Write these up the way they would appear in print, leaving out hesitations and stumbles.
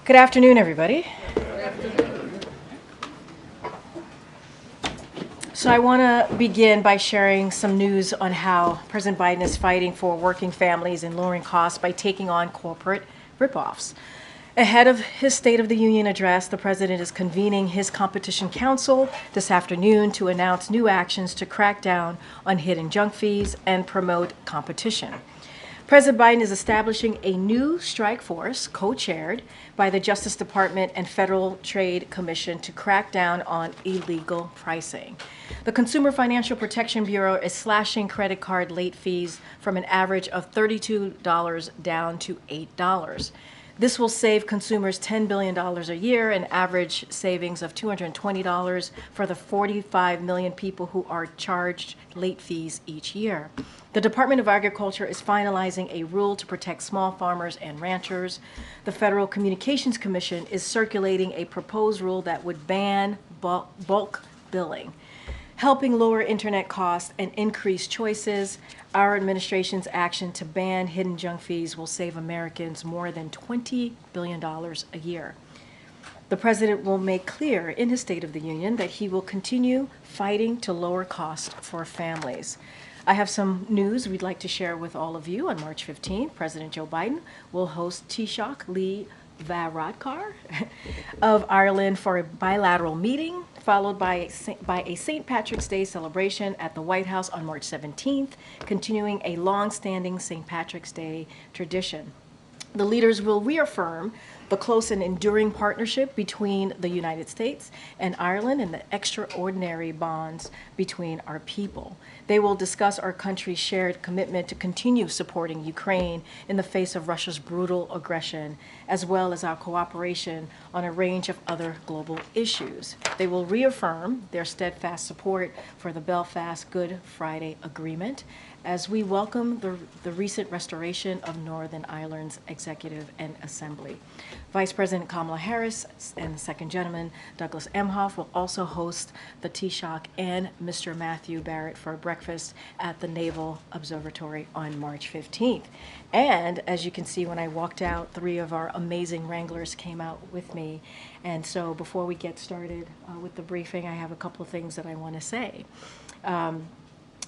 Good afternoon, everybody. So I want to begin by sharing some news on how President Biden is fighting for working families and lowering costs by taking on corporate ripoffs. Ahead of his State of the Union address, the president is convening his Competition Council this afternoon to announce new actions to crack down on hidden junk fees and promote competition. President Biden is establishing a new strike force, co-chaired by the Justice Department and Federal Trade Commission, to crack down on illegal pricing. The Consumer Financial Protection Bureau is slashing credit card late fees from an average of $32 down to $8. This will save consumers $10 billion a year, an average savings of $220 for the 45 million people who are charged late fees each year. The Department of Agriculture is finalizing a rule to protect small farmers and ranchers. The Federal Communications Commission is circulating a proposed rule that would ban bulk billing. Helping lower internet costs and increase choices, our administration's action to ban hidden junk fees will save Americans more than $20 billion a year. The president will make clear in his State of the Union that he will continue fighting to lower costs for families. I have some news we'd like to share with all of you. On March 15th, President Joe Biden will host Taoiseach Lee Varadkar of Ireland for a bilateral meeting, followed by a St. Patrick's Day celebration at the White House on March 17th, continuing a long-standing St. Patrick's Day tradition. The leaders will reaffirm the close and enduring partnership between the United States and Ireland and the extraordinary bonds between our people. They will discuss our country's shared commitment to continue supporting Ukraine in the face of Russia's brutal aggression, as well as our cooperation on a range of other global issues. They will reaffirm their steadfast support for the Belfast Good Friday Agreement, as we welcome the recent restoration of Northern Ireland's executive and assembly. Vice President Kamala Harris and the Second Gentleman Douglas Emhoff will also host the Taoiseach and Mr. Matthew Barrett for breakfast at the Naval Observatory on March 15th. And as you can see, when I walked out, 3 of our amazing Wranglers came out with me. And so before we get started with the briefing, I have a couple of things that I want to say.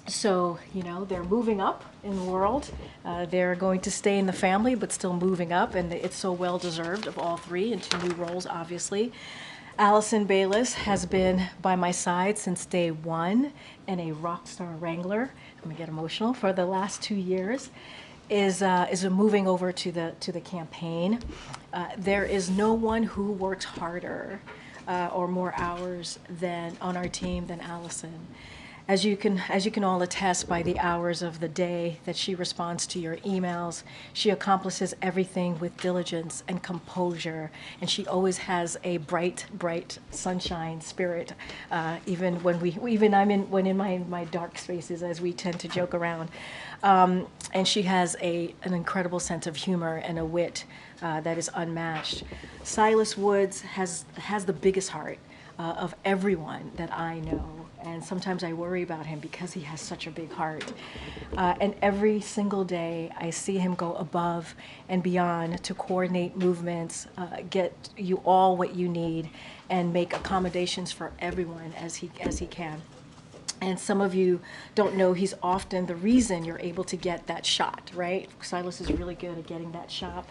So, they're moving up in the world. They're going to stay in the family, but still moving up, and it's so well-deserved of all 3 into new roles, obviously. Allison Bayless has been by my side since day 1 and a rock star Wrangler. I'm going to get emotional. For the last 2 years, is moving over to the campaign. There is no one who works harder or more hours on our team than Allison. As you can all attest by the hours of the day that she responds to your emails, she accomplishes everything with diligence and composure, and she always has a bright sunshine spirit. Even when I'm in my dark spaces, as we tend to joke around, and she has an incredible sense of humor and a wit that is unmatched. Silas Woods has the biggest heart of everyone that I know. And sometimes I worry about him because he has such a big heart. And every single day I see him go above and beyond to coordinate movements, get you all what you need, and make accommodations for everyone as he can. And some of you don't know he's often the reason you're able to get that shot, right? Silas is really good at getting that shot,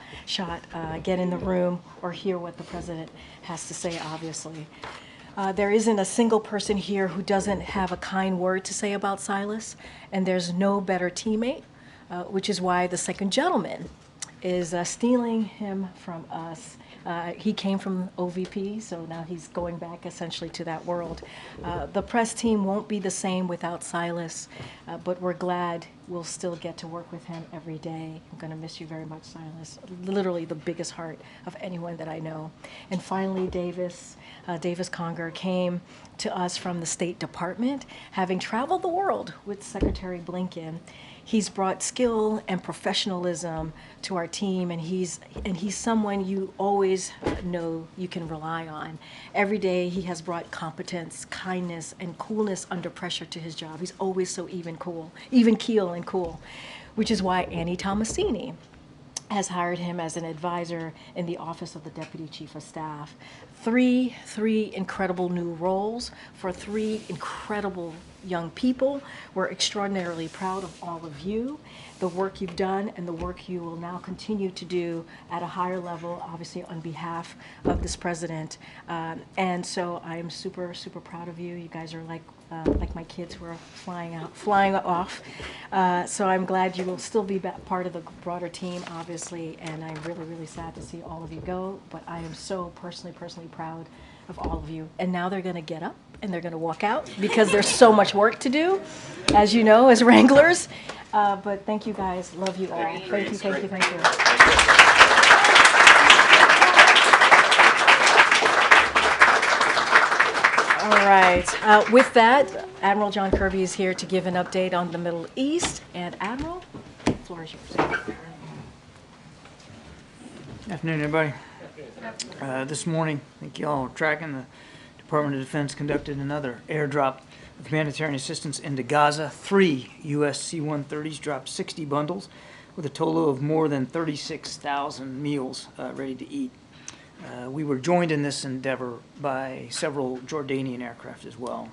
get in the room or hear what the president has to say, obviously. There isn't a single person here who doesn't have a kind word to say about Silas, and there's no better teammate, which is why the Second Gentleman is stealing him from us. He came from OVP, so now he's going back essentially to that world. The press team won't be the same without Silas, but we're glad will still get to work with him every day. I'm going to miss you very much, Silas. Literally the biggest heart of anyone that I know. And finally, Davis Conger came to us from the State Department, having traveled the world with Secretary Blinken. He's brought skill and professionalism to our team, and he's someone you always know you can rely on. Every day he has brought competence, kindness, and coolness under pressure to his job. He's always so even keel and cool, which is why Annie Tomasini has hired him as an advisor in the Office of the Deputy Chief of Staff. Three incredible new roles for three incredible young people. We're extraordinarily proud of all of you, the work you've done and the work you will now continue to do at a higher level, obviously on behalf of this president. And so I am super, super proud of you. You guys are like my kids who are flying off. So I'm glad you will still be part of the broader team, obviously, and I'm really, really sad to see all of you go, but I am so personally proud of all of you. And now they're going to get up and they're going to walk out because there's so much work to do, as you know, as Wranglers. But thank you guys. Love you all. Thank you. All right. With that, Admiral John Kirby is here to give an update on the Middle East. And Admiral, the floor is yours. Good afternoon, everybody. This morning, I think you all are tracking, the Department of Defense conducted another airdrop of humanitarian assistance into Gaza. 3 U.S. C-130s dropped 60 bundles with a total of more than 36,000 meals ready to eat. We were joined in this endeavor by several Jordanian aircraft as well.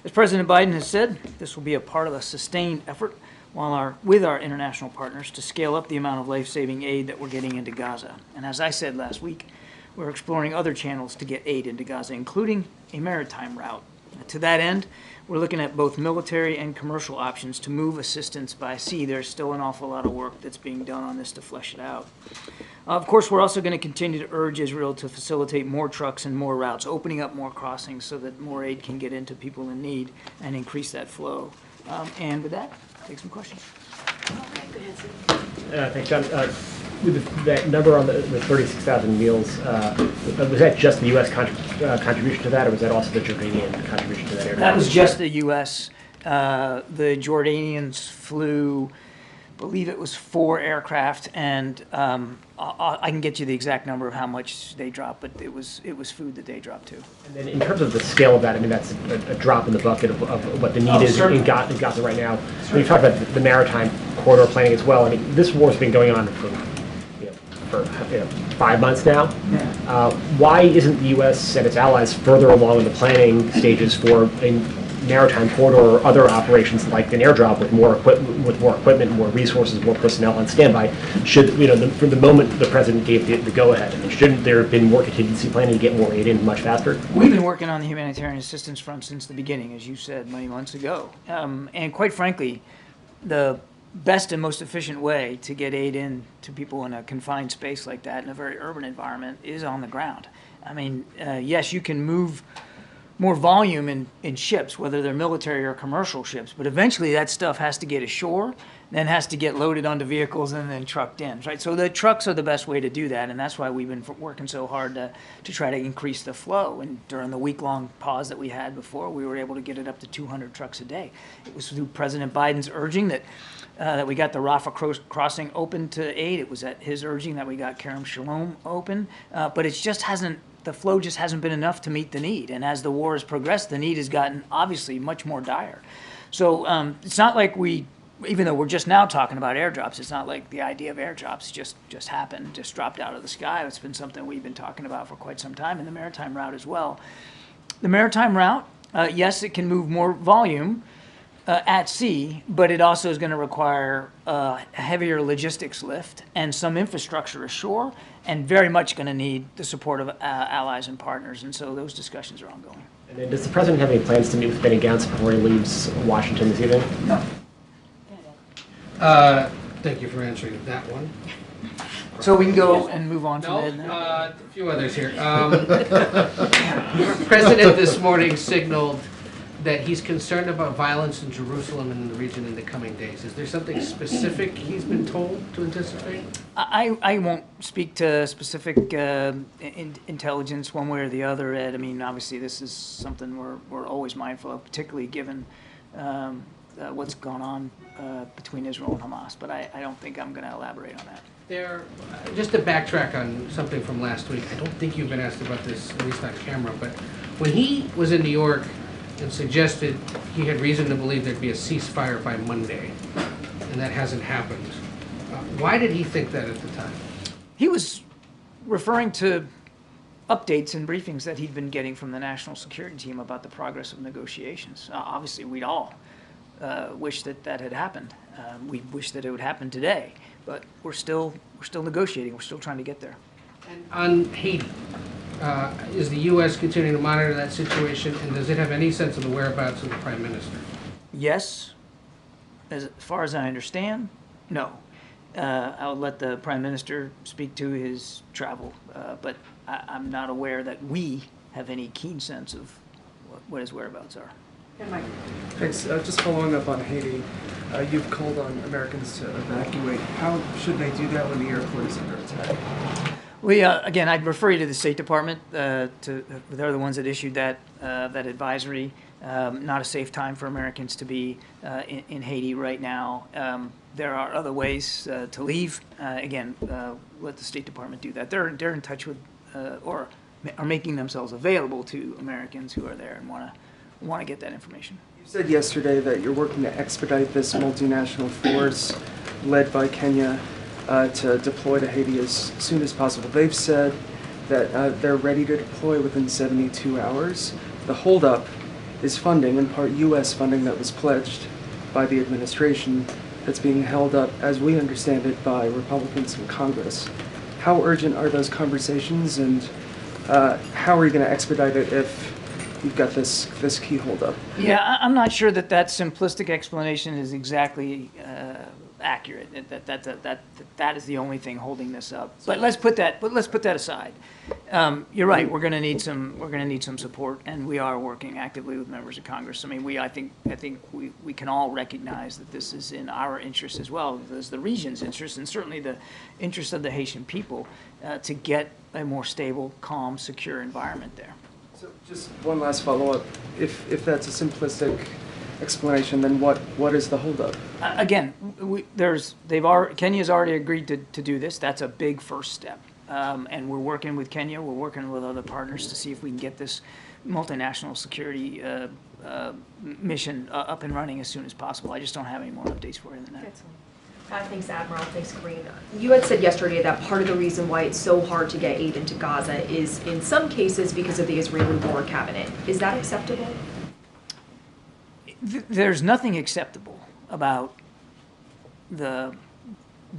As President Biden has said, this will be a part of a sustained effort with our international partners to scale up the amount of life-saving aid that we're getting into Gaza. And as I said last week, we're exploring other channels to get aid into Gaza, including a maritime route. To that end, we're looking at both military and commercial options to move assistance by sea. There's still an awful lot of work that's being done on this to flesh it out. Of course, we're also going to continue to urge Israel to facilitate more trucks and more routes, opening up more crossings so that more aid can get into people in need and increase that flow. And with that, take some questions. Thanks, John. With that number on the 36,000 meals, was that just the U.S. contribution to that, or was that also the Jordanian contribution to that area? That was just the U.S. The Jordanians flew, I believe it was 4 aircraft, and I can get you the exact number of how much they dropped, but it was food that they dropped too. And then in terms of the scale of that, I mean, that's a drop in the bucket of what the need is in Gaza right now. When you talk about the maritime corridor planning as well, I mean, this war's been going on for 5 months now. Yeah. Why isn't the U.S. and its allies further along in the planning stages for a maritime corridor or other operations like an airdrop with more equipment, more resources, more personnel on standby? Should, from the moment the president gave the go-ahead, I mean, shouldn't there have been more contingency planning to get more aid in much faster? We've been working on the humanitarian assistance front since the beginning, as you said, many months ago. And quite frankly, the best and most efficient way to get aid in to people in a confined space like that in a very urban environment is on the ground. I mean, yes, you can move more volume in ships, whether they're military or commercial ships, but eventually that stuff has to get ashore, then has to get loaded onto vehicles and then trucked in, right? So the trucks are the best way to do that, and that's why we've been working so hard to try to increase the flow. And during the week-long pause that we had before, we were able to get it up to 200 trucks a day. It was through President Biden's urging that we got the Rafah crossing open to aid. It was at his urging that we got Kerem Shalom open, but the flow just hasn't been enough to meet the need. And as the war has progressed, the need has gotten obviously much more dire. So it's not like even though we're just now talking about airdrops, it's not like the idea of airdrops just happened, just dropped out of the sky. It's been something we've been talking about for quite some time, and the maritime route as well. The maritime route, yes, it can move more volume at sea, but it also is going to require a heavier logistics lift and some infrastructure ashore, and very much going to need the support of allies and partners. And so those discussions are ongoing. And then does the president have any plans to meet with Benny Gantz before he leaves Washington this evening? No. Thank you for answering that one. So we can go and move on from there. A few others here. The president this morning signaled that he's concerned about violence in Jerusalem and in the region in the coming days. Is there something specific he's been told to anticipate? I won't speak to specific intelligence one way or the other, Ed. I mean, obviously, this is something we're always mindful of, particularly given what's gone on between Israel and Hamas. But I don't think I'm going to elaborate on that. Just to backtrack on something from last week, I don't think you've been asked about this, at least on camera, but when he was in New York and suggested he had reason to believe there'd be a ceasefire by Monday, and that hasn't happened, why did he think that at the time? He was referring to updates and briefings that he'd been getting from the national security team about the progress of negotiations. Obviously, we'd all wish that had happened. We wish that it would happen today, but we're still negotiating. We're still trying to get there. And on Haiti, is the U.S. continuing to monitor that situation, and does it have any sense of the whereabouts of the Prime Minister? Yes. As far as I understand, no. I'll let the Prime Minister speak to his travel, but I'm not aware that we have any keen sense of what his whereabouts are. Thanks. Just following up on Haiti, you've called on Americans to evacuate. How should they do that when the airport is under attack? Again, I'd refer you to the State Department. They're the ones that issued that advisory. Not a safe time for Americans to be in Haiti right now. There are other ways to leave. Again, let the State Department do that. They're in touch with or are making themselves available to Americans who are there and want to get that information. You said yesterday that you're working to expedite this multinational force led by Kenya to deploy to Haiti as soon as possible. They've said that they're ready to deploy within 72 hours. The holdup is funding, in part U.S. funding that was pledged by the administration that's being held up, as we understand it, by Republicans in Congress. How urgent are those conversations, and how are you going to expedite it if you've got this key holdup? Yeah, I'm not sure that simplistic explanation is exactly accurate. That is the only thing holding this up. But let's put that aside. You're right. We're going to need some support, and we are working actively with members of Congress. I mean, I think we can all recognize that this is in our interest as well as the region's interest, and certainly the interest of the Haitian people to get a more stable, calm, secure environment there. So just one last follow-up. If that's a simplistic explanation, then what is the holdup? Again, Kenya's already agreed to do this. That's a big first step. And we're working with Kenya. We're working with other partners to see if we can get this multinational security mission up and running as soon as possible. I just don't have any more updates for you than that. Thanks, Admiral. Thanks, Karine. You had said yesterday that part of the reason why it's so hard to get aid into Gaza is, in some cases, because of the Israeli war cabinet. Is that acceptable? There's nothing acceptable about the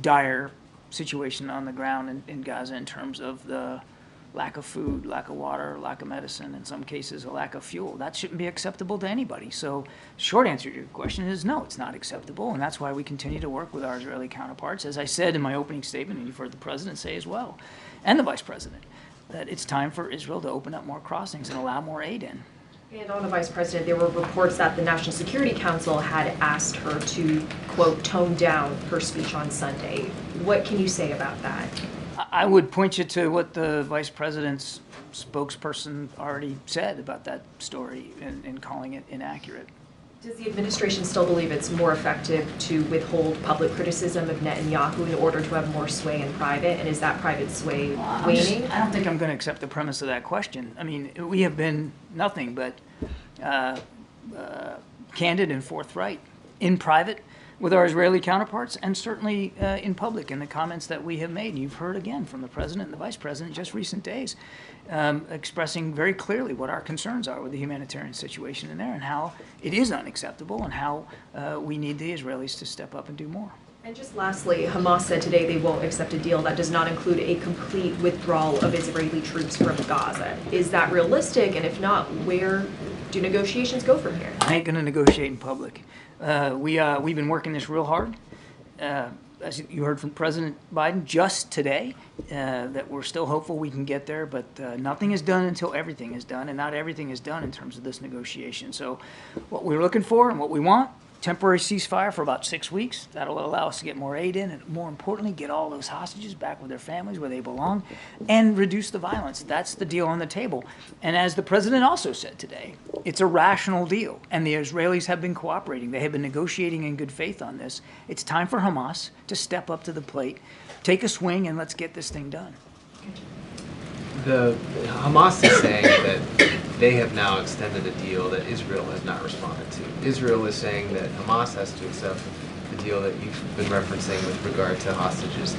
dire situation on the ground in Gaza in terms of the lack of food, lack of water, lack of medicine, in some cases a lack of fuel. That shouldn't be acceptable to anybody. So short answer to your question is no, it's not acceptable, and that's why we continue to work with our Israeli counterparts. As I said in my opening statement, and you've heard the President say as well, and the Vice President, that it's time for Israel to open up more crossings and allow more aid in. And on the Vice President, there were reports that the National Security Council had asked her to, quote, tone down her speech on Sunday. What can you say about that? I would point you to what the Vice President's spokesperson already said about that story in calling it inaccurate. Does the administration still believe it's more effective to withhold public criticism of Netanyahu in order to have more sway in private? And is that private sway waning? I don't think I'm going to accept the premise of that question. I mean, we have been nothing but candid and forthright in private with our Israeli counterparts, and certainly in public in the comments that we have made. You've heard again from the President and the Vice President in just recent days expressing very clearly what our concerns are with the humanitarian situation in there and how it is unacceptable and how we need the Israelis to step up and do more. And just lastly, Hamas said today they won't accept a deal that does not include a complete withdrawal of Israeli troops from Gaza. Is that realistic? And if not, where do negotiations go from here? I ain't going to negotiate in public. We've been working this real hard. as you heard from President Biden just today, that we're still hopeful we can get there, but nothing is done until everything is done, and not everything is done in terms of this negotiation. So what we're looking for and what we want, temporary ceasefire for about 6 weeks. That'll allow us to get more aid in, and more importantly, get all those hostages back with their families where they belong and reduce the violence. That's the deal on the table. And as the president also said today, it's a rational deal, and the Israelis have been cooperating. They have been negotiating in good faith on this. It's time for Hamas to step up to the plate, take a swing, and let's get this thing done. The Hamas is saying that they have now extended a deal that Israel has not responded to. Israel is saying that Hamas has to accept the deal that you've been referencing with regard to hostages.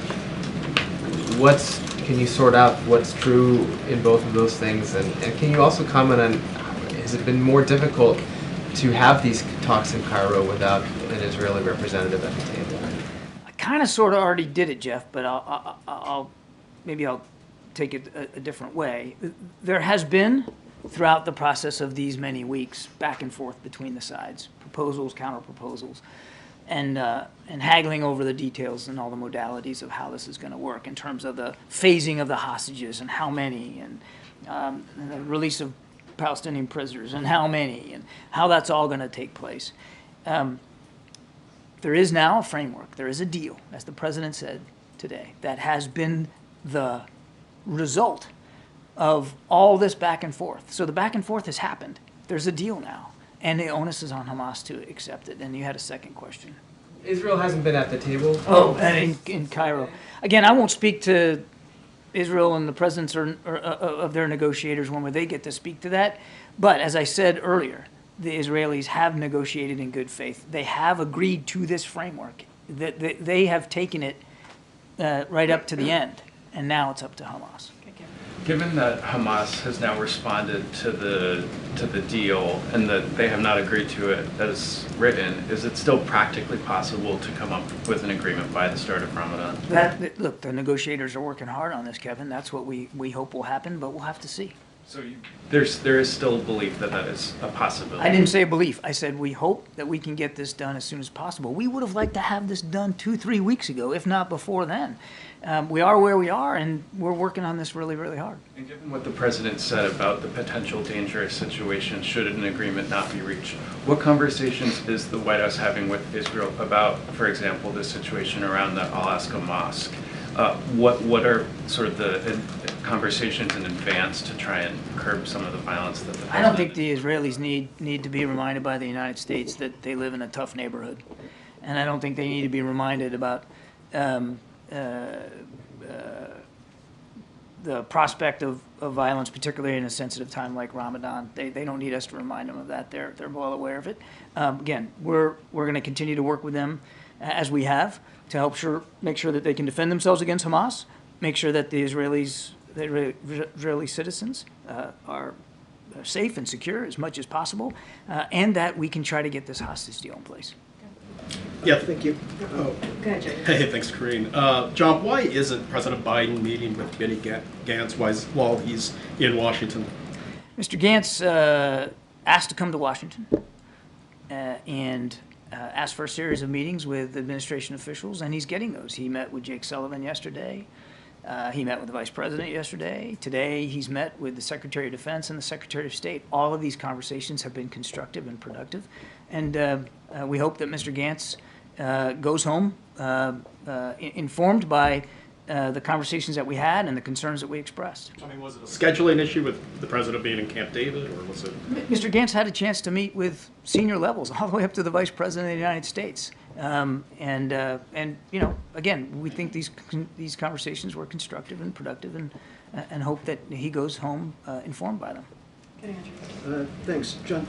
Can you sort out what's true in both of those things? And can you also comment on, has it been more difficult to have these talks in Cairo without an Israeli representative at the table? I kind of sort of already did it, Jeff, but maybe I'll take it a different way. There has been, throughout the process of these many weeks, back and forth between the sides, proposals, counter proposals, and haggling over the details and all the modalities of how this is going to work in terms of the phasing of the hostages and how many, and the release of Palestinian prisoners and how many, and how that's all going to take place. There is now a framework. There is a deal, as the president said today, that has been the result of all this back and forth. So the back and forth has happened. There's a deal now, and the onus is on Hamas to accept it. And you had a second question. Israel hasn't been at the table. And in Cairo. Again, I won't speak to Israel and the presidents of their negotiators when they get to speak to that. But as I said earlier, the Israelis have negotiated in good faith. They have agreed to this framework. They have taken it right up to the end, and now it's up to Hamas. Given that Hamas has now responded to the deal and that they have not agreed to it as written, is it still practically possible to come up with an agreement by the start of Ramadan? Look, the negotiators are working hard on this, Kevin. That's what we hope will happen, but we'll have to see. So there is still belief that that is a possibility? I didn't say belief. I said we hope that we can get this done as soon as possible. We would have liked to have this done 2-3 weeks ago, if not before then. We are where we are, and we're working on this really, really hard. And given what the president said about the potential dangerous situation should an agreement not be reached, what conversations is the White House having with Israel about, for example, the situation around the Al-Aqsa Mosque? What are sort of the conversations in advance to try and curb some of the violence that the president... I don't think the Israelis need to be reminded by the United States that they live in a tough neighborhood. And I don't think they need to be reminded about the prospect of violence, particularly in a sensitive time like Ramadan. They don't need us to remind them of that. They're well aware of it. Again, we're going to continue to work with them as we have to help make sure that they can defend themselves against Hamas, make sure that the Israeli citizens are safe and secure as much as possible, and that we can try to get this hostage deal in place. Yeah, thank you. Go ahead, Jay. Hey, thanks, Karine. John, why isn't President Biden meeting with Benny Gantz while he's in Washington? Mr. Gantz asked to come to Washington and asked for a series of meetings with administration officials, and he's getting those. He met with Jake Sullivan yesterday. He met with the Vice President yesterday. Today, he's met with the Secretary of Defense and the Secretary of State. All of these conversations have been constructive and productive, and we hope that Mr. Gantz goes home informed by the conversations that we had and the concerns that we expressed. I mean, was it a scheduling issue with the president being in Camp David, or was it? Mr. Gantz had a chance to meet with senior levels, all the way up to the Vice President of the United States. And you know, again, we think these conversations were constructive and productive, and hope that he goes home informed by them. Thanks, John.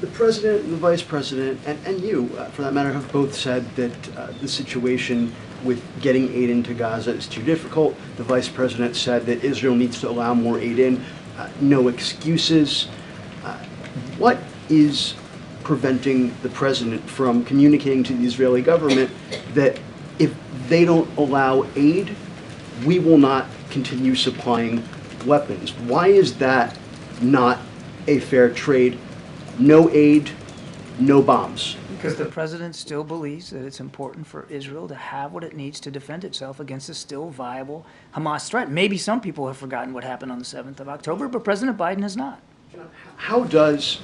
The president and the vice president, and you, for that matter, have both said that the situation with getting aid into Gaza is too difficult. The vice president said that Israel needs to allow more aid in. No excuses. What is preventing the president from communicating to the Israeli government that if they don't allow aid, we will not continue supplying weapons? Why is that not a fair trade? No aid, no bombs. Because the president still believes that it's important for Israel to have what it needs to defend itself against a still viable Hamas threat. Maybe some people have forgotten what happened on the 7th of October, but President Biden has not. How does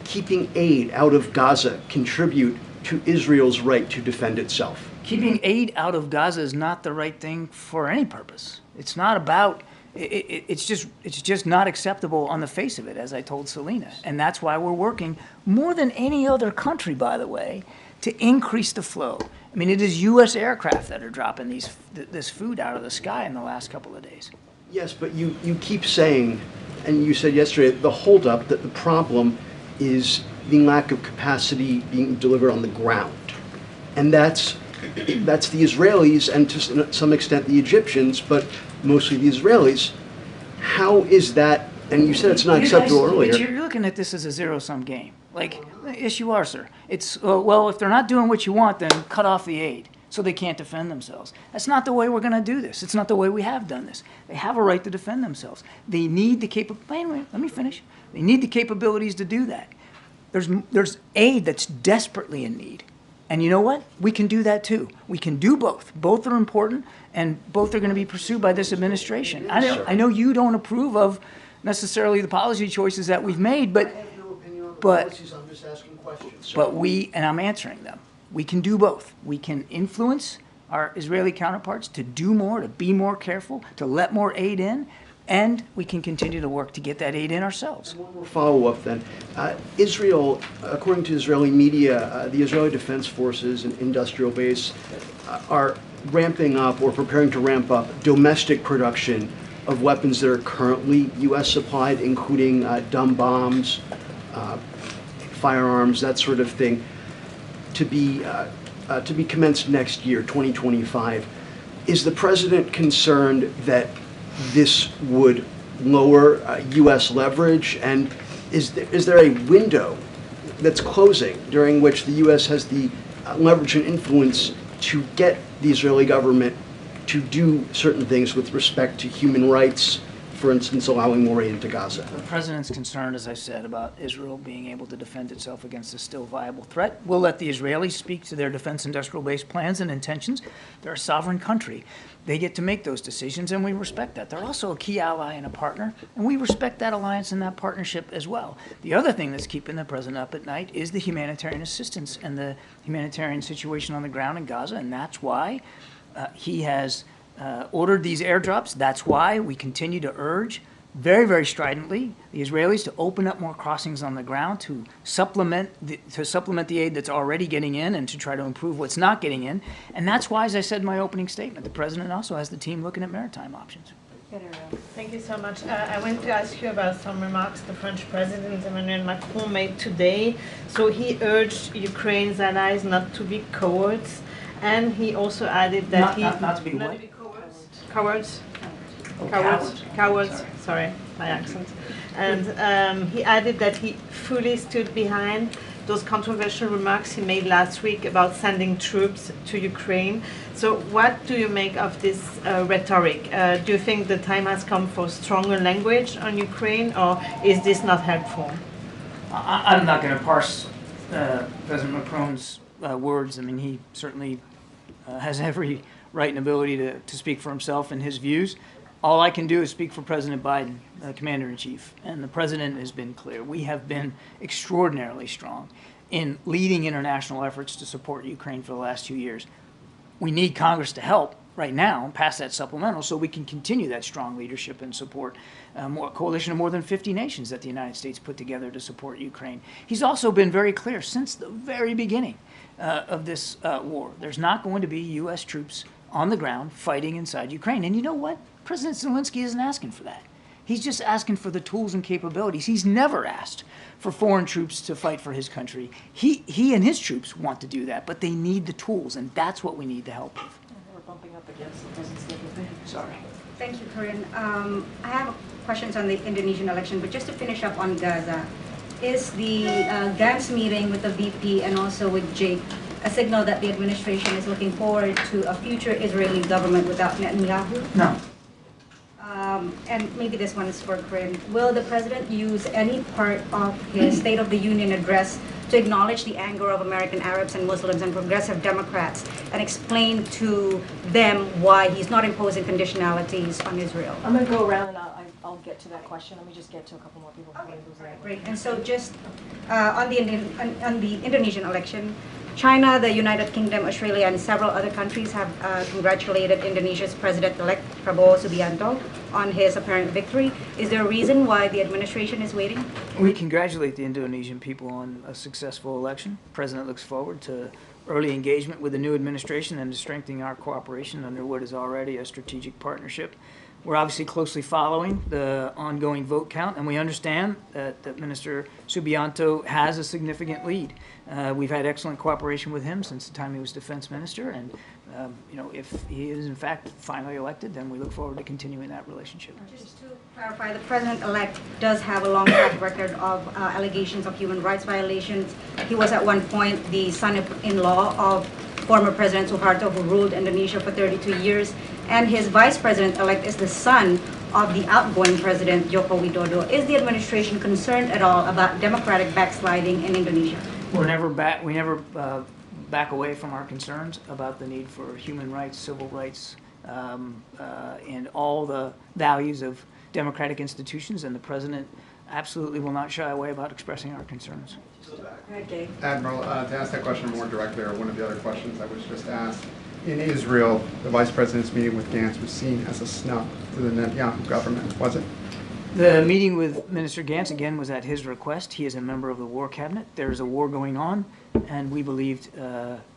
keeping aid out of Gaza contribute to Israel's right to defend itself? Keeping aid out of Gaza is not the right thing for any purpose. It's not about, it's just not acceptable on the face of it, as I told Selena. And that's why we're working more than any other country, by the way, to increase the flow. I mean, it is U.S. aircraft that are dropping this food out of the sky in the last couple of days. Yes, but you keep saying, and you said yesterday, the holdup, that the problem is the lack of capacity being delivered on the ground. And that's the Israelis and to some extent the Egyptians, but mostly the Israelis. How is that, and you said it's not acceptable earlier. But you're looking at this as a zero-sum game. Like, yes, you are, sir. It's, well, if they're not doing what you want, then cut off the aid so they can't defend themselves. That's not the way we're going to do this. It's not the way we have done this. They have a right to defend themselves. They need the wait, let me finish. They need the capabilities to do that. There's aid that's desperately in need. And you know what? We can do that too. We can do both. Both are important, and both are going to be pursued by this administration. I know you don't approve of necessarily the policy choices that we've made, but Policies, I'm just asking questions, sir. but and I'm answering them. We can do both. We can influence our Israeli counterparts to do more, to be more careful, to let more aid in, and we can continue to work to get that aid in ourselves. One more follow-up then. Israel, according to Israeli media, the Israeli Defense Forces and industrial base are ramping up or preparing to ramp up domestic production of weapons that are currently U.S. supplied, including dumb bombs, firearms, that sort of thing, to be commenced next year, 2025. Is the president concerned that this would lower U.S. leverage, and is there a window that's closing during which the U.S. has the leverage and influence to get the Israeli government to do certain things with respect to human rights, for instance, allowing more aid into Gaza? The president's concerned, as I said, about Israel being able to defend itself against a still viable threat. We'll let the Israelis speak to their defense industrial base plans and intentions. They're a sovereign country. They get to make those decisions, and we respect that. They're also a key ally and a partner, and we respect that alliance and that partnership as well. The other thing that's keeping the president up at night is the humanitarian assistance and the humanitarian situation on the ground in Gaza, and that's why he has ordered these airdrops. That's why we continue to urge very, very stridently the Israelis to open up more crossings on the ground to supplement the aid that's already getting in and to try to improve what's not getting in. And that's why, as I said in my opening statement, the president also has the team looking at maritime options. Thank you so much. I want to ask you about some remarks the French President Emmanuel Macron made today. So he urged Ukraine's allies not to be cowards, and he also added that not to be what? Cowards. Sorry, my accent. And he added that he fully stood behind those controversial remarks he made last week about sending troops to Ukraine. So what do you make of this rhetoric? Do you think the time has come for stronger language on Ukraine, or is this not helpful? I'm not going to parse President Macron's words. I mean, he certainly has every right and ability to speak for himself and his views. All I can do is speak for President Biden, Commander-in-Chief, and the President has been clear. We have been extraordinarily strong in leading international efforts to support Ukraine for the last 2 years. We need Congress to help right now pass that supplemental so we can continue that strong leadership and support a coalition of more than 50 nations that the United States put together to support Ukraine. He's also been very clear since the very beginning of this war. There's not going to be U.S. troops on the ground fighting inside Ukraine. And you know what? President Zelensky isn't asking for that. He's just asking for the tools and capabilities. He's never asked for foreign troops to fight for his country. He and his troops want to do that, but they need the tools, and that's what we need to help with. We're bumping up against the president's Sorry. Thank you, Karine. I have questions on the Indonesian election, but just to finish up on Gaza, is the Gantz meeting with the VP and also with Jake a signal that the administration is looking forward to a future Israeli government without Netanyahu? No. and maybe this one is for Karine, will the president use any part of his State of the Union address to acknowledge the anger of American Arabs and Muslims and progressive Democrats and explain to them why he's not imposing conditionalities on Israel? I'm going to go around and I'll get to that question. Let me just get to a couple more people. Okay, great. And so just on the Indonesian election, China, the United Kingdom, Australia, and several other countries have congratulated Indonesia's President-elect Prabowo Subianto on his apparent victory. Is there a reason why the administration is waiting? We congratulate the Indonesian people on a successful election. The President looks forward to early engagement with the new administration and to strengthening our cooperation under what is already a strategic partnership. We're obviously closely following the ongoing vote count, and we understand that Minister Subianto has a significant lead. We've had excellent cooperation with him since the time he was defense minister, and if he is in fact finally elected, then we look forward to continuing that relationship. Just to clarify, the president-elect does have a long track record of allegations of human rights violations. He was at one point the son-in-law of former President Suharto, who ruled Indonesia for 32 years, and his vice president-elect is the son of the outgoing President Joko Widodo. Is the administration concerned at all about democratic backsliding in Indonesia? We never back away from our concerns about the need for human rights, civil rights, and all the values of democratic institutions, and the President absolutely will not shy away about expressing our concerns. Okay. Admiral, to ask that question more directly, or one of the other questions I was just asked, in Israel, the Vice President's meeting with Gantz was seen as a snub to the Netanyahu government, was it? The meeting with Minister Gantz, again, was at his request. He is a member of the War Cabinet. There's a war going on, and we believed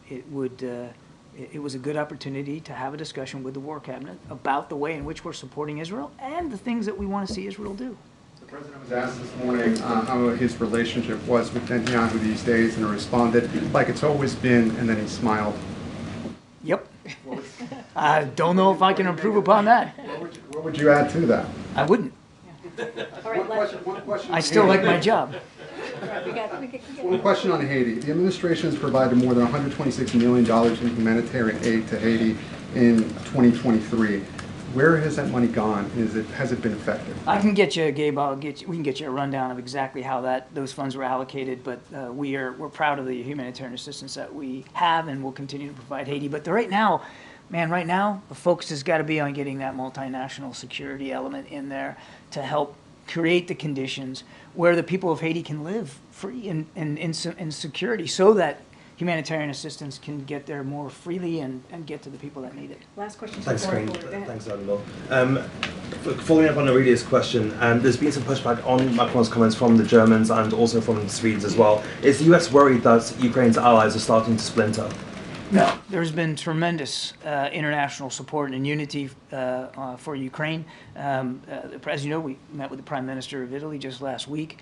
it was a good opportunity to have a discussion with the War Cabinet about the way in which we're supporting Israel and the things that we want to see Israel do. The President was asked this morning how his relationship was with Netanyahu these days, and he responded like it's always been, and then he smiled. Yep. I don't know if I can improve upon that. What would you add to that? I wouldn't. One question I still like my job. One question on Haiti. The administration has provided more than $126 million in humanitarian aid to Haiti in 2023. Where has that money gone? Has it been effective? I can get you, Gabe. We can get you a rundown of exactly how those funds were allocated. But we're proud of the humanitarian assistance that we have and will continue to provide Haiti. But right now, the focus has got to be on getting that multinational security element in there to help create the conditions where the people of Haiti can live free and in security, so that humanitarian assistance can get there more freely and get to the people that need it. Last question. Thanks, Karine. Thanks, Admiral. Following up on Aurelia's question, there's been some pushback on Macron's comments from the Germans and also from the Swedes as well. Is the US worried that Ukraine's allies are starting to splinter? No, there's been tremendous international support and unity for Ukraine. As you know, we met with the Prime Minister of Italy just last week.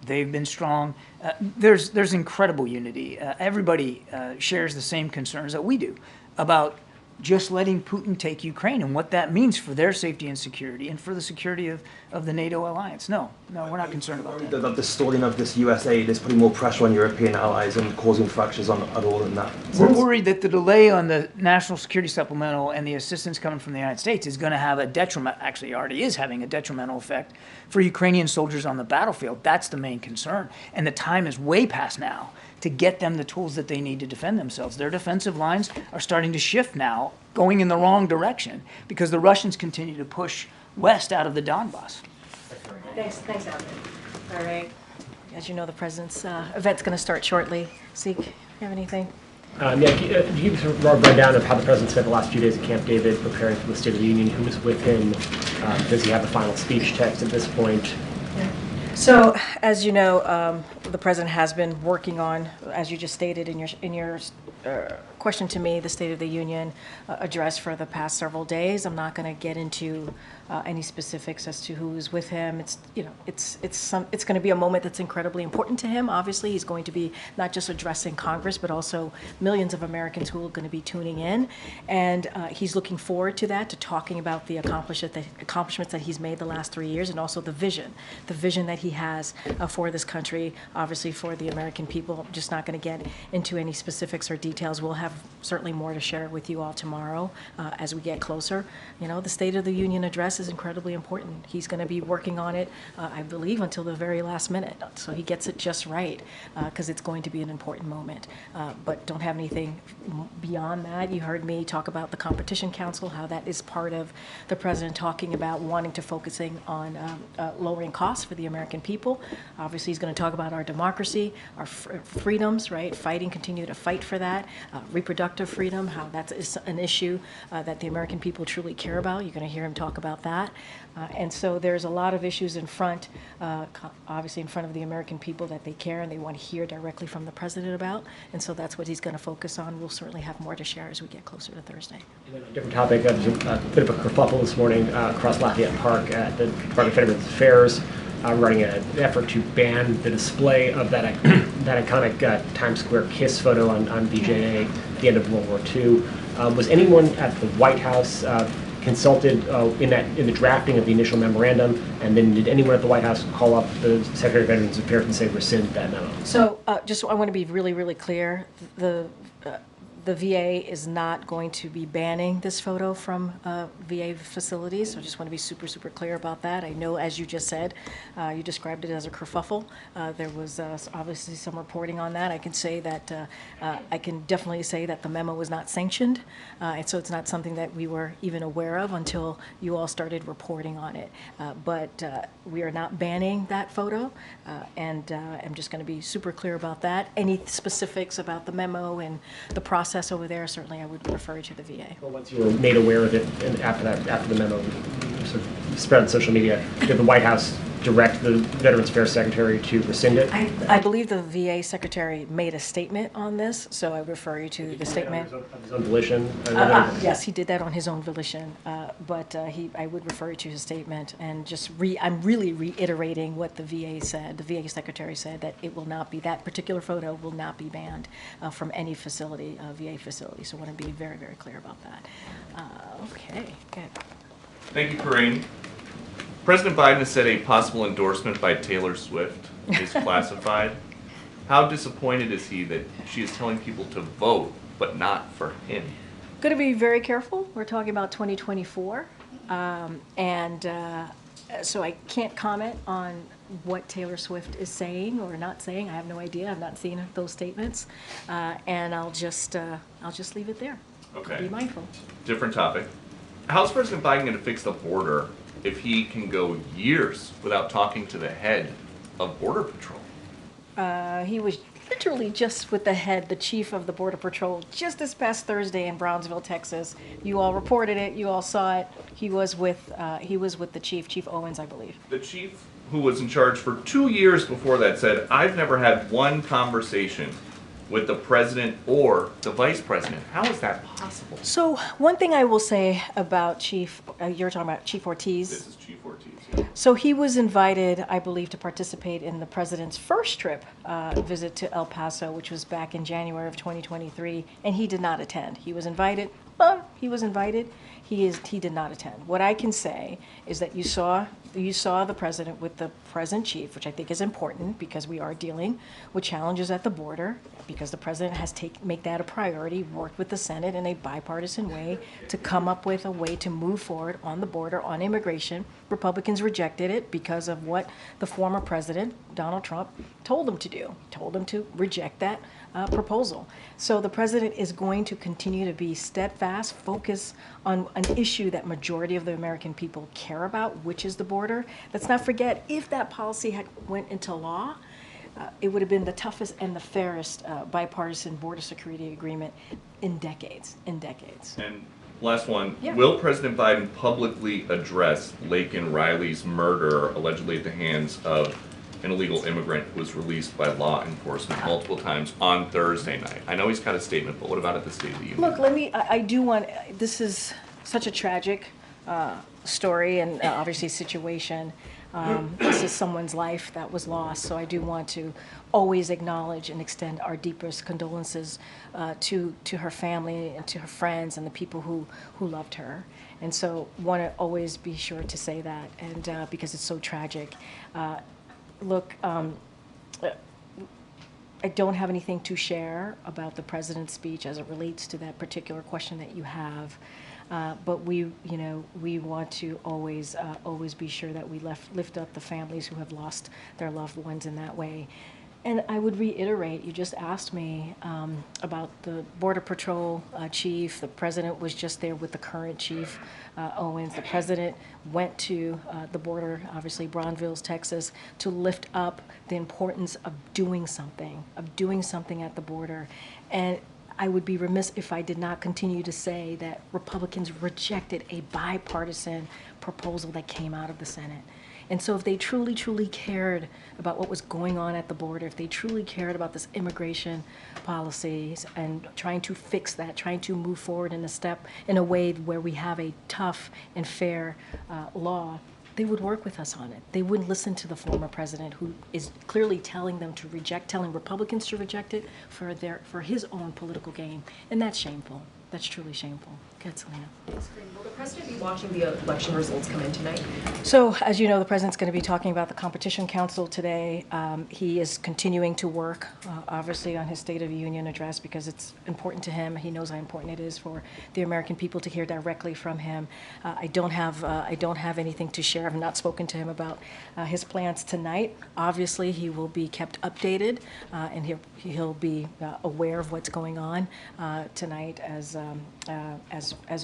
They've been strong. There's incredible unity. Everybody shares the same concerns that we do about just letting Putin take Ukraine and what that means for their safety and security and for the security of the NATO alliance. No, we're not concerned about that. That the stalling of this US aid is putting more pressure on European allies and causing fractures at all in that sense. We're worried that the delay on the national security supplemental and the assistance coming from the United States is going to have a detriment, actually already is having a detrimental effect for Ukrainian soldiers on the battlefield. That's the main concern. And the time is way past now to get them the tools that they need to defend themselves. Their defensive lines are starting to shift now, going in the wrong direction, because the Russians continue to push west out of the Donbass. Thanks, Albert. All right. As you know, the president's event's going to start shortly. Zeke, you have anything? Can you give us a rundown of how the president spent the last few days at Camp David preparing for the State of the Union? Who was with him? Does he have the final speech text at this point? So, as you know, the president has been working on, as you just stated in your question to me, the State of the Union address for the past several days. I'm not going to get into any specifics as to who is with him. It's going to be a moment that's incredibly important to him. Obviously, he's going to be not just addressing Congress, but also millions of Americans who are going to be tuning in, and he's looking forward to that, to talking about the accomplishments that he's made the last 3 years, and also the vision that he he has for this country, obviously for the American people. I'm just not going to get into any specifics or details. We'll have certainly more to share with you all tomorrow as we get closer. You know, the State of the Union address is incredibly important. He's going to be working on it, I believe, until the very last minute. So he gets it just right because it's going to be an important moment. But don't have anything beyond that. You heard me talk about the Competition Council, how that is part of the president talking about wanting to focusing on lowering costs for the American people. Obviously, he's going to talk about our democracy, our freedoms, right? Continue to fight for that. Reproductive freedom, how that is an issue that the American people truly care about. You're going to hear him talk about that. And so there's a lot of issues in front, obviously in front of the American people that they care and they want to hear directly from the president about. And so that's what he's going to focus on. We'll certainly have more to share as we get closer to Thursday. And then on a different topic, there's a bit of a kerfuffle this morning across Lafayette Park at the Department of Veterans Affairs regarding an effort to ban the display of that iconic Times Square kiss photo on VJA at the end of World War II. Was anyone at the White House consulted in the drafting of the initial memorandum, and then did anyone at the White House call up the Secretary of Veterans Affairs and say rescind that memo? So I want to be really, really clear. The VA is not going to be banning this photo from VA facilities. So I just want to be super, super clear about that. I know, as you just said, you described it as a kerfuffle. There was obviously some reporting on that. I can say that I can definitely say that the memo was not sanctioned, and so it's not something that we were even aware of until you all started reporting on it. But we are not banning that photo, and I'm just going to be super clear about that. Any specifics about the memo and the process over there, certainly I would refer you to the VA. Well, once you were made aware of it, and after the memo sort of spread on social media, did the White House direct the Veterans Affairs Secretary to rescind it? I believe the VA Secretary made a statement on this, so I refer you to the statement. Of his own volition? Yes, he did that on his own volition, but I would refer you to his statement, and just I'm really reiterating what the VA said. The VA Secretary said that it will not be, that particular photo will not be banned from any facility, VA facility, so I want to be very, very clear about that. Okay, good. Thank you, Karine. President Biden has said a possible endorsement by Taylor Swift is classified. How disappointed is he that she is telling people to vote, but not for him? Going to be very careful. We're talking about 2024. So I can't comment on what Taylor Swift is saying or not saying. I have no idea. I've not seen those statements. And I'll just leave it there. Okay. Be mindful. Different topic. How's President Biden going to fix the border if he can go years without talking to the head of Border Patrol? He was literally just with the chief of the Border Patrol just this past Thursday in Brownsville, Texas. You all reported it. You all saw it. He was with the chief, Chief Owens, I believe. The chief, who was in charge for 2 years before that, said, "I've never had one conversation with the president or the vice president." How is that possible? So one thing I will say about Chief, you're talking about Chief Ortiz. This is Chief Ortiz. Yeah. So he was invited, I believe, to participate in the president's first trip visit to El Paso, which was back in January of 2023, and he did not attend. He was invited, but he was invited. He did not attend. What I can say is that you saw the president with the present chief, which I think is important because we are dealing with challenges at the border, because the president has make that a priority, worked with the Senate in a bipartisan way to come up with a way to move forward on the border, on immigration. Republicans rejected it because of what the former president, Donald Trump, told them to do. He told them to reject that proposal. So the president is going to continue to be steadfast, focus on an issue that majority of the American people care about, which is the border. Let's not forget, if that policy had went into law, it would have been the toughest and the fairest bipartisan border security agreement in decades. And last one, yeah. Will President Biden publicly address Laken Riley's murder, allegedly at the hands of an illegal immigrant who was released by law enforcement multiple times on Thursday night? I know he's got a statement, but what about at the State of the Union? Look, I do want, this is such a tragic story and obviously situation. This is someone's life that was lost, so I do want to always acknowledge and extend our deepest condolences to her family and to her friends and the people who loved her. And so want to always be sure to say that, and because it's so tragic. Look, I don't have anything to share about the president's speech as it relates to that particular question that you have. But we want to always be sure that we lift up the families who have lost their loved ones in that way. And I would reiterate, you just asked me about the Border Patrol chief. The president was just there with the current chief, Owens. The president went to the border, obviously Bronzeville, Texas, to lift up the importance of doing something at the border. And I would be remiss if I did not continue to say that Republicans rejected a bipartisan proposal that came out of the Senate. And so if they truly, truly cared about what was going on at the border, if they truly cared about this immigration policies and trying to fix that, trying to move forward in a way where we have a tough and fair law, they would work with us on it. They wouldn't listen to the former president, who is clearly telling Republicans to reject it for his own political gain. And that's shameful. That's truly shameful. Go ahead, Selena. Will the president be watching the election results come in tonight? So, as you know, the president's going to be talking about the Competition Council today. He is continuing to work, obviously, on his State of the Union address because it's important to him. He knows how important it is for the American people to hear directly from him. I don't have anything to share. I've not spoken to him about his plans tonight. Obviously, he will be kept updated, and he'll be aware of what's going on tonight as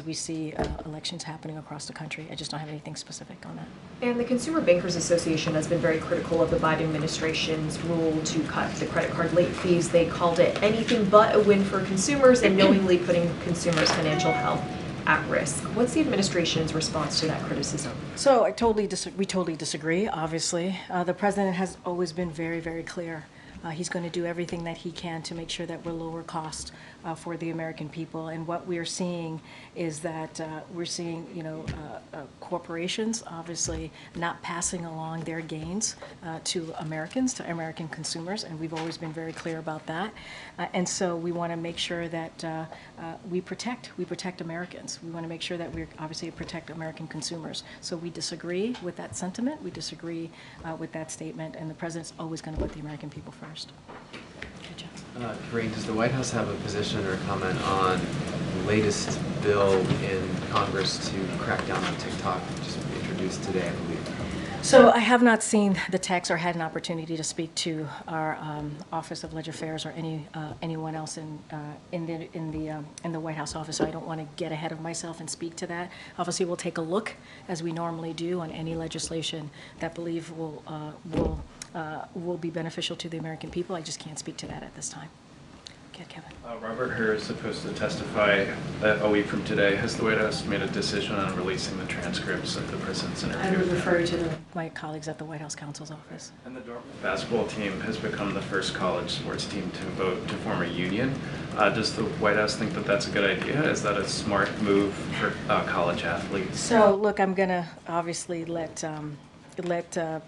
we see elections happening across the country. I just don't have anything specific on that. And the Consumer Bankers Association has been very critical of the Biden administration's rule to cut the credit card late fees. They called it anything but a win for consumers and knowingly putting consumers' financial health at risk. What's the administration's response to that criticism? So we totally disagree, obviously. The president has always been very, very clear. He's going to do everything that he can to make sure that we're lower cost for the American people. And what we're seeing is that we're seeing, corporations obviously not passing along their gains to Americans, to American consumers, and we've always been very clear about that. And so we want to make sure that we protect Americans. We want to make sure that we obviously protect American consumers. So we disagree with that sentiment. We disagree with that statement, and the president's always going to put the American people first. Good job. Karine, does the White House have a position or comment on the latest bill in Congress to crack down on TikTok, just introduced today, I believe? So I have not seen the text or had an opportunity to speak to our Office of Legislative Affairs or anyone else in the White House office. So I don't want to get ahead of myself and speak to that. Obviously, we'll take a look, as we normally do, on any legislation that believe will be beneficial to the American people. I just can't speak to that at this time. Okay, Kevin. Robert Hur is supposed to testify a week from today. Has the White House made a decision on releasing the transcripts of the president's interview? I would refer you to my colleagues at the White House counsel's office. And the Dartmouth basketball team has become the first college sports team to vote to form a union. Does the White House think that that's a good idea? Is that a smart move for college athletes? So, look, I'm going to obviously let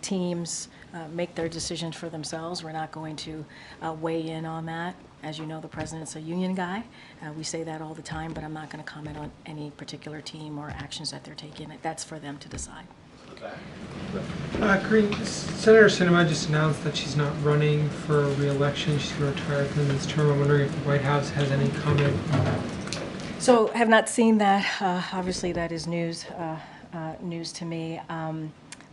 teams make their decisions for themselves. We're not going to weigh in on that. As you know, the president's a union guy. We say that all the time, but I'm not going to comment on any particular team or actions that they're taking. That's for them to decide. Karine, Senator Sinema just announced that she's not running for re-election. She's going to retire at the end of this term. I'm wondering if the White House has any comment on that. So, have not seen that. Obviously, that is news to me.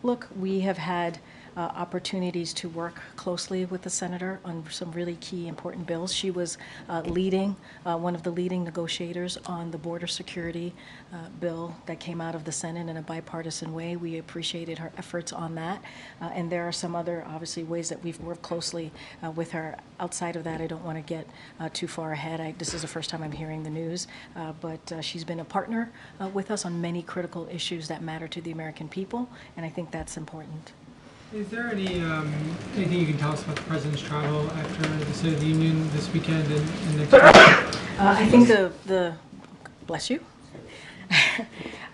Look, we have had opportunities to work closely with the senator on some really key, important bills. She was one of the leading negotiators on the border security bill that came out of the Senate in a bipartisan way. We appreciated her efforts on that. And there are some other, obviously, ways that we've worked closely with her. Outside of that, I don't want to get too far ahead. This is the first time I'm hearing the news. But she's been a partner with us on many critical issues that matter to the American people, and I think that's important. Is there anything you can tell us about the president's travel after the State of the Union this weekend and next week? I think bless you.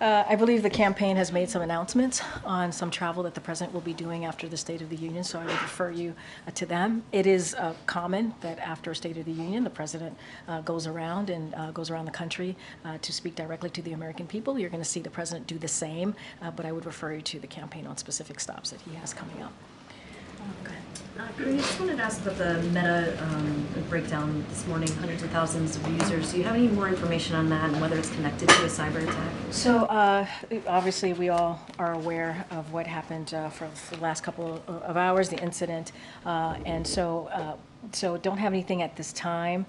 I believe the campaign has made some announcements on some travel that the president will be doing after the State of the Union, so I would refer you to them. It is common that after a State of the Union, the president goes around the country to speak directly to the American people. You're going to see the president do the same, but I would refer you to the campaign on specific stops that he has coming up. Karine, I just wanted to ask about the Meta breakdown this morning, hundreds of thousands of users. Do you have any more information on that and whether it's connected to a cyber attack? So obviously we all are aware of what happened for the last couple of hours, the incident, and so don't have anything at this time.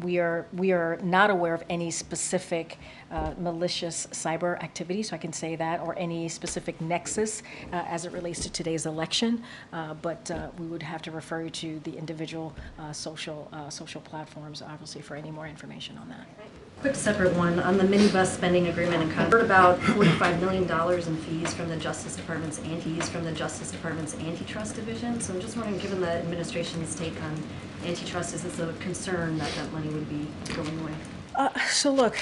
We are not aware of any specific malicious cyber activity, so I can say that, or any specific nexus as it relates to today's election. But we would have to refer you to the individual social platforms, obviously, for any more information on that. Quick separate one on the minibus spending agreement and kind of heard about $45 million in fees from the Justice Department's antitrust division. So I'm just wondering, given the administration's take on antitrust, is this a concern that that money would be going away? So look,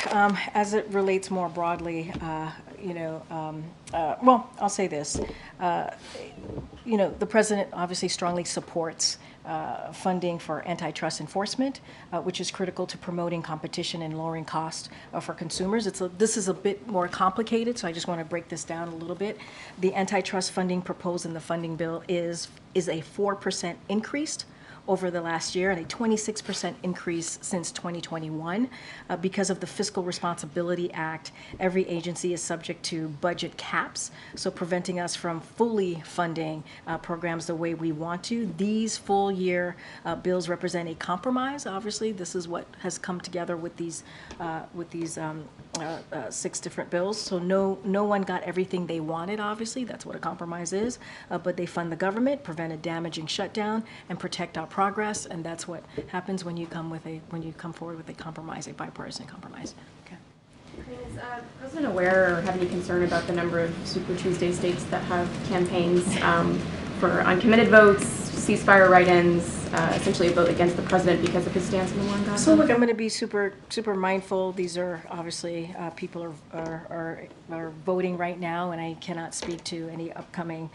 as it relates more broadly, well, I'll say this. The president obviously strongly supports funding for antitrust enforcement, which is critical to promoting competition and lowering costs for consumers. This is a bit more complicated, so I just want to break this down a little bit. The antitrust funding proposed in the funding bill is a 4% increase over the last year and a 26% increase since 2021. Because of the Fiscal Responsibility Act, every agency is subject to budget caps, so preventing us from fully funding programs the way we want to. These full year bills represent a compromise. Obviously, this is what has come together with these 6 different bills. So no one got everything they wanted, obviously. That's what a compromise is. But they fund the government, prevent a damaging shutdown, and protect our progress. And that's what happens when you come forward with a compromise, a bipartisan compromise. Okay. Is the President aware or have any concern about the number of Super Tuesday states that have campaigns for uncommitted votes, ceasefire write-ins, essentially a vote against the president because of his stance on the war in Gaza? So look, I'm going to be super mindful. These are obviously people are voting right now, and I cannot speak to any upcoming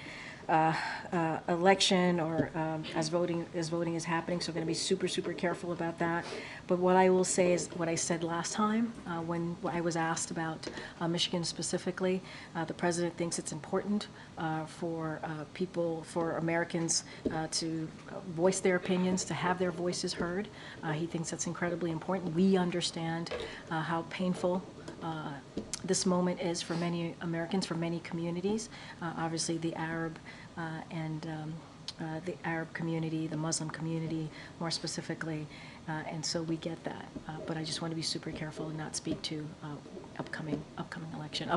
election or as voting is happening. So I'm going to be super careful about that. But what I will say is what I said last time when I was asked about Michigan specifically. The president thinks it's important for Americans to voice their opinions, to have their voices heard. He thinks that's incredibly important. We understand how painful this moment is for many Americans, for many communities. Obviously, the Arab the Arab community, the Muslim community, more specifically, and so we get that. But I just want to be super careful and not speak to upcoming election,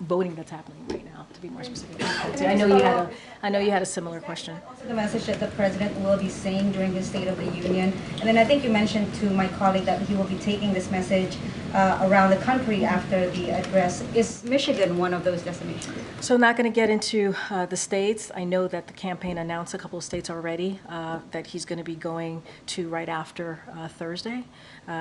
voting that's happening right now. To be more specific, I know you had a similar question. Also, the message that the president will be saying during his State of the Union, and then I think you mentioned to my colleague that he will be taking this message around the country after the address. Is Michigan one of those destinations? So I'm not going to get into the states. I know that the campaign announced a couple of states already that he's going to be going to right after Thursday.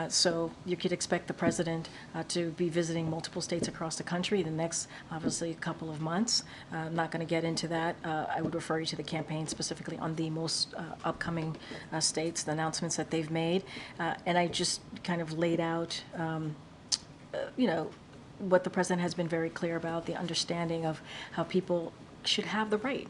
So you could expect the president to be visiting multiple states across the country the next, obviously, couple of months. I'm not going to get into that. I would refer you to the campaign specifically on the most upcoming states, the announcements that they've made. And I just kind of laid out what the president has been very clear about, the understanding of how people should have the right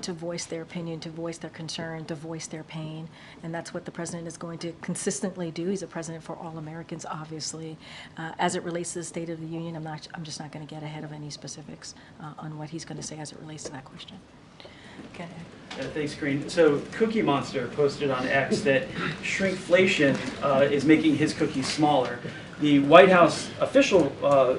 to voice their opinion, to voice their concern, to voice their pain. And that's what the president is going to consistently do. He's a president for all Americans, obviously. As it relates to the State of the Union, I'm just not going to get ahead of any specifics on what he's going to say as it relates to that question. Okay. Thanks, Karine. So Cookie Monster posted on X that shrinkflation is making his cookies smaller. The White House official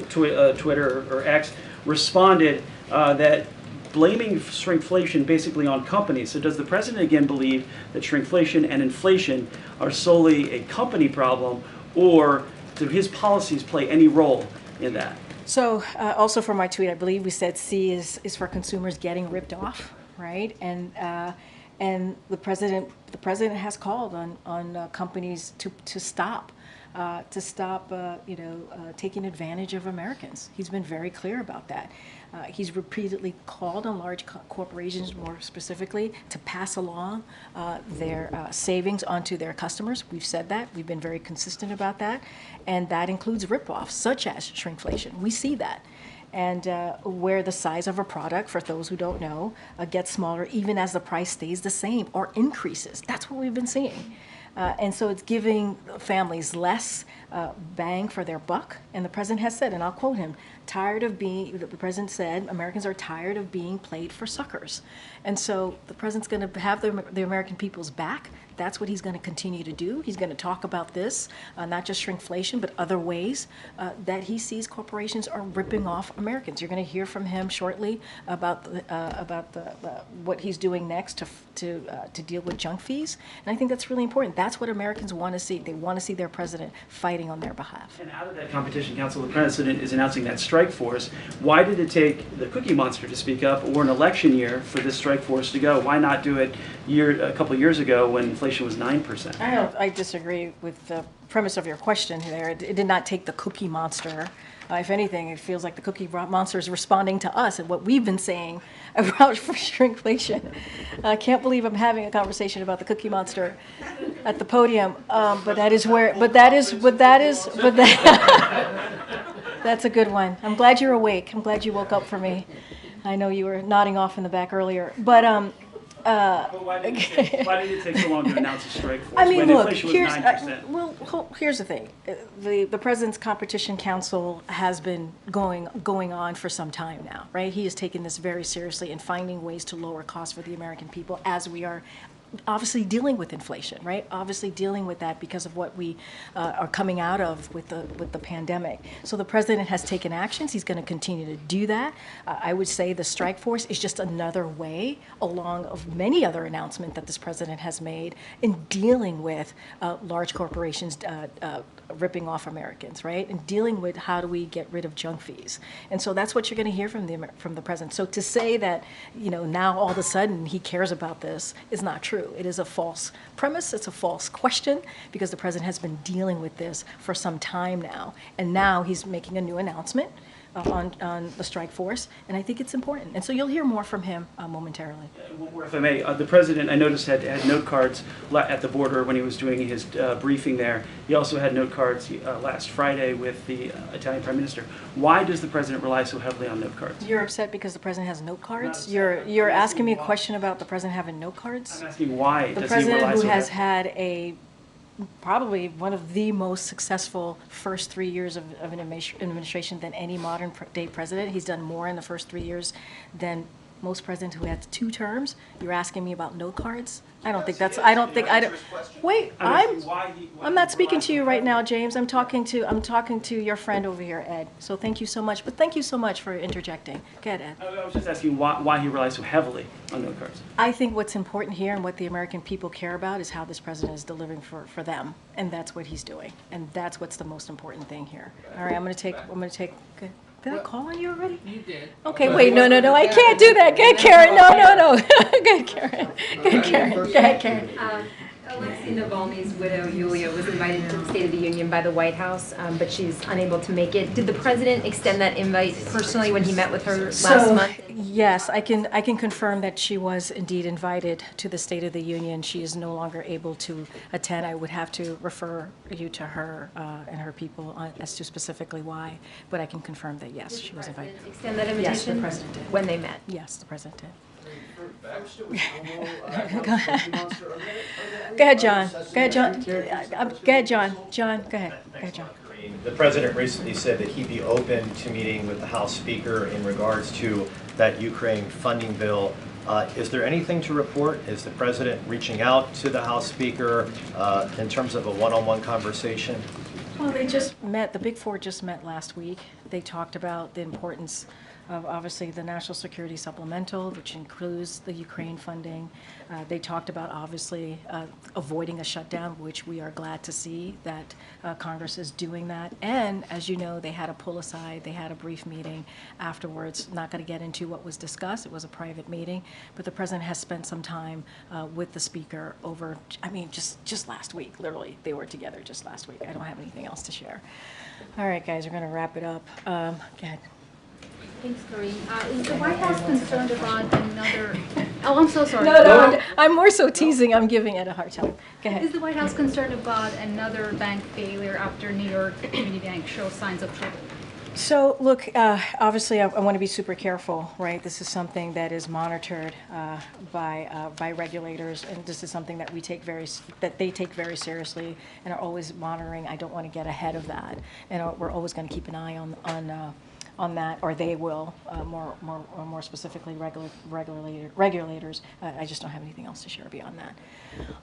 Twitter or X responded that blaming shrinkflation basically on companies. So does the president again believe that shrinkflation and inflation are solely a company problem, or do his policies play any role in that? So also for my tweet, I believe we said C is for consumers getting ripped off, right? And the president has called on companies to stop taking advantage of Americans. He's been very clear about that. He's repeatedly called on large corporations, more specifically, to pass along their savings onto their customers. We've said that. We've been very consistent about that. And that includes ripoffs, such as shrinkflation. We see that. and where the size of a product, for those who don't know, gets smaller even as the price stays the same or increases. That's what we've been seeing. And so it's giving families less bang for their buck. And the president has said, and I'll quote him, the president said, Americans are tired of being played for suckers. And so the president's going to have the American people's back. That's what he's going to continue to do. He's going to talk about this, not just shrinkflation, but other ways that he sees corporations are ripping off Americans. You're going to hear from him shortly about what he's doing next to deal with junk fees. And I think that's really important. That's what Americans want to see. They want to see their president fighting on their behalf. And out of that competition council, the president is announcing that strike force. Why did it take the Cookie Monster to speak up, or an election year for this strike force to go? Why not do it a couple of years ago when inflation was 9%? I disagree with the premise of your question there. It did not take the Cookie Monster. If anything, it feels like the Cookie Monster is responding to us and what we've been saying about shrinkflation. I can't believe I'm having a conversation about the Cookie Monster at the podium, but that's a good one. I'm glad you're awake. I'm glad you woke up for me. I know you were nodding off in the back earlier, but why did it take so long to announce a strike force? I mean, when look, inflation was 9%? here's the thing. The President's Competition Council has been going on for some time now, right? He has taken this very seriously and finding ways to lower costs for the American people as we are obviously dealing with inflation, right? Obviously dealing with that because of what we are coming out of with the pandemic. So the president has taken actions. He's going to continue to do that. I would say the strike force is just another way along of many other announcements that this president has made in dealing with large corporations ripping off Americans, right? And dealing with how do we get rid of junk fees. And so that's what you're going to hear from the president. So to say that, now all of a sudden he cares about this is not true. It is a false premise. It's a false question because the president has been dealing with this for some time now. And now he's making a new announcement on the strike force, and I think it's important. And so you'll hear more from him momentarily. One more, if I may. The president, I noticed, had note cards at the border when he was doing his briefing there. He also had note cards last Friday with the Italian Prime Minister. Why does the president rely so heavily on note cards? You're upset because the president has note cards? You're asking me a question about the president having note cards? I'm asking why the does he rely so heavily? The president who has had probably one of the most successful first 3 years of an administration than any modern day president. He's done more in the first 3 years than most presidents who had 2 terms. You're asking me about note cards? I'm not speaking to you right now, James. I'm talking to your friend over here, Ed. So thank you so much. But thank you so much for interjecting. Go ahead, Ed. I was just asking why he relies so heavily on note cards. I think what's important here and what the American people care about is how this president is delivering for them. And that's what he's doing. And that's what's the most important thing here. All right, I'm going to take. Okay. Did I call on you already? You did. Okay, wait, no, I can't do that. Go ahead, Karen. No. Go ahead, Karen. Go ahead, Karen. Alexei Navalny's widow, Yulia, was invited to the State of the Union by the White House, but she's unable to make it. Did the president extend that invite personally when he met with her last month? Yes, I can confirm that she was indeed invited to the State of the Union. She is no longer able to attend. I would have to refer you to her and her people as to specifically why, but I can confirm that yes, she was invited. Did the president extend that invitation? Yes, the president did. When they met? Yes, the president did. Go ahead, John. Go ahead, John. John, go ahead. Go ahead, John. The president recently said that he'd be open to meeting with the House Speaker in regards to that Ukraine funding bill. Is there anything to report? Is the president reaching out to the House Speaker in terms of a one-on-one conversation? Well, they just met. The Big Four just met last week. They talked about the importance of obviously the National Security Supplemental, which includes the Ukraine funding. They talked about obviously avoiding a shutdown, which we are glad to see that Congress is doing that. And as you know, they had a pull aside, they had a brief meeting afterwards. Not going to get into what was discussed, it was a private meeting, but the president has spent some time with the speaker over, just last week, literally, they were together just last week. I don't have anything else to share. All right, guys, we're going to wrap it up. Go ahead. Thanks, Karine. Is the White House concerned about another... Oh, I'm so sorry. No, I'm more so teasing. I'm giving it a hard time. Go ahead. Is the White House concerned about another bank failure after New York Community Bank shows signs of trouble? So, look, obviously, I want to be super careful, right? This is something that is monitored by regulators, and this is something that they take very seriously and are always monitoring. I don't want to get ahead of that, and we're always going to keep an eye on that, or they will, more specifically regulators. I just don't have anything else to share beyond that.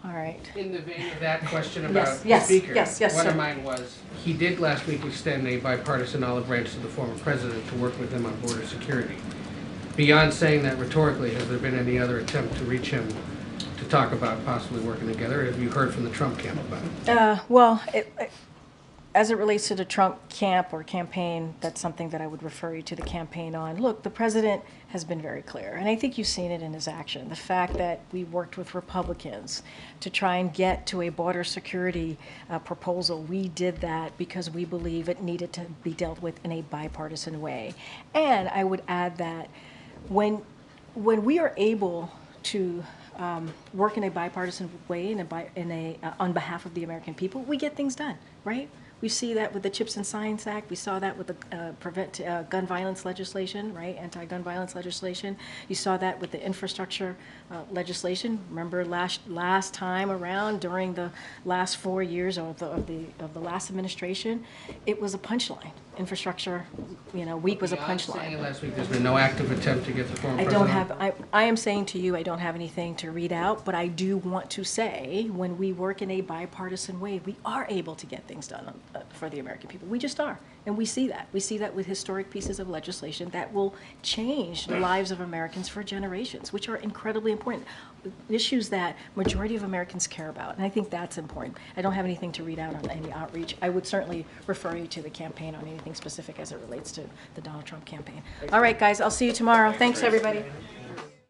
All right. In the vein of that question about the yes, speaker, yes, one sir. of mine was, he did last week extend a bipartisan olive branch to the former president to work with him on border security. Beyond saying that rhetorically, has there been any other attempt to reach him to talk about possibly working together? Have you heard from the Trump camp about it? Well, as it relates to the Trump camp or campaign, that's something that I would refer you to the campaign on. Look, the president has been very clear, and I think you've seen it in his action. The fact that we worked with Republicans to try and get to a border security proposal, we did that because we believe it needed to be dealt with in a bipartisan way. And I would add that when we are able to work in a bipartisan way on behalf of the American people, we get things done, right? We see that with the Chips and Science Act. We saw that with the prevent gun violence legislation, right? Anti-gun violence legislation. You saw that with the infrastructure legislation. Remember last time around, during the last 4 years of the last administration, it was a punchline. Infrastructure, week was a punchline. Last week, there's been no active attempt to get the former president. I am saying to you, I don't have anything to read out, but I do want to say, when we work in a bipartisan way, we are able to get things done for the American people. We just are. And we see that. We see that with historic pieces of legislation that will change the lives of Americans for generations, which are incredibly important. Issues that majority of Americans care about. And I think that's important. I don't have anything to read out on any outreach. I would certainly refer you to the campaign on anything specific as it relates to the Donald Trump campaign. All right, guys, I'll see you tomorrow. Thanks, everybody.